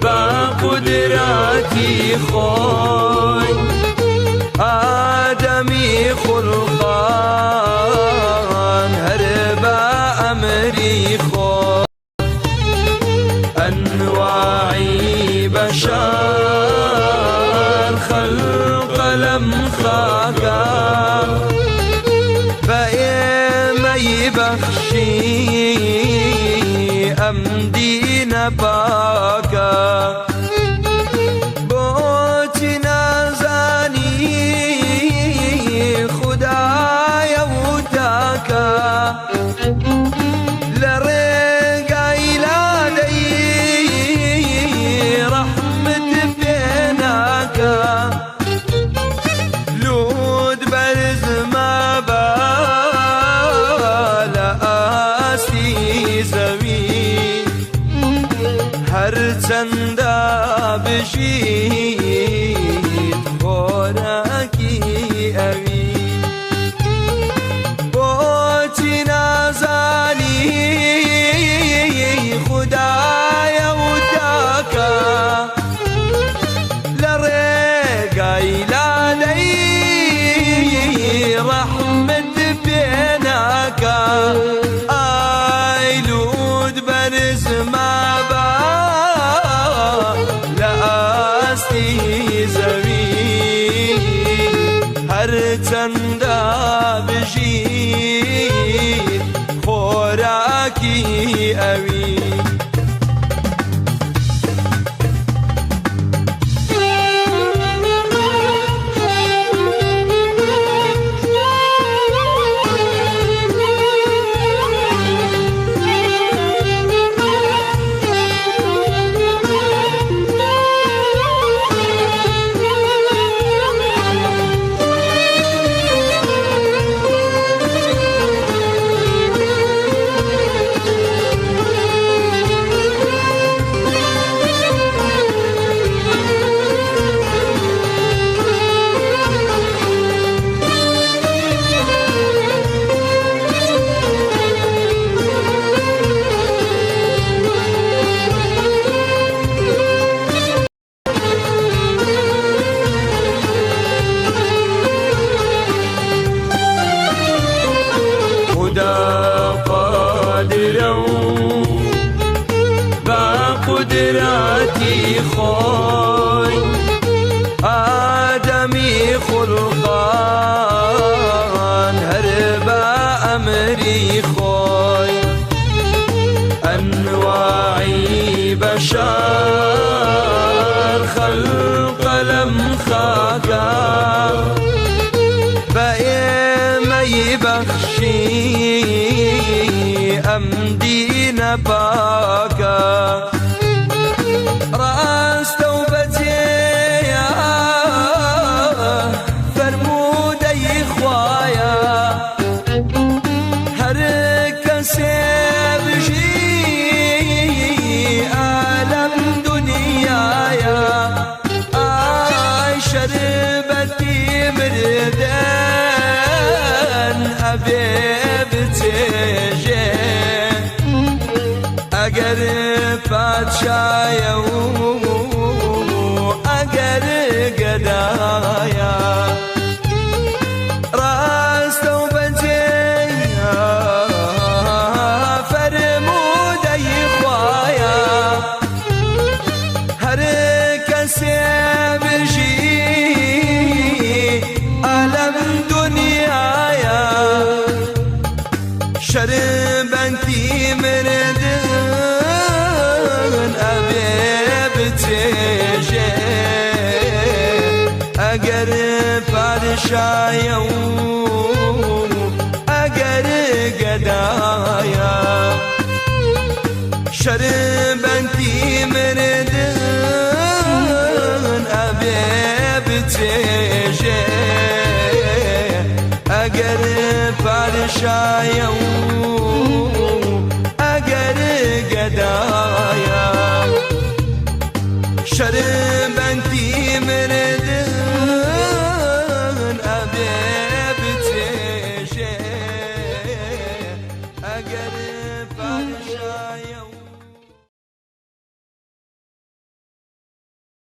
با قدراتی خوی آدمی خلقان هر با امری خوی انواعی بشر خلق لم خاکا فإيمي بخشي أمدي نباكا بوتي نازاني خدايا وتاكا لرقا إلادي رحمة بيناكا لود برز ما بالا آسي زمين هر چندا بشید خوراکی اوی بوچی نازانی خدایا وتاکا لرقای لالای رحمت بیناکا آی لود برز ما با لاستی زمین هر چندا بشید خوراکی اوی قدراتی خوی آدمی خلقان هر با امری خوی انواعی بشر خلق لم خاکا فإيمي بخشی امدی نباکا راس توبتي يا فرمودي خوايا هر كسب جي عالم دنيايا آي شربتي مردان أبيبتي جي اگر پادشایا و اگر گدایا راست و بجیا فرمودی خوایا هر کسی بجی عالم دنیایا شربتی مردن أبيبتي اگر پادشایا و اگر گدایا شربتی مردن أبيبتي اگر پادشایا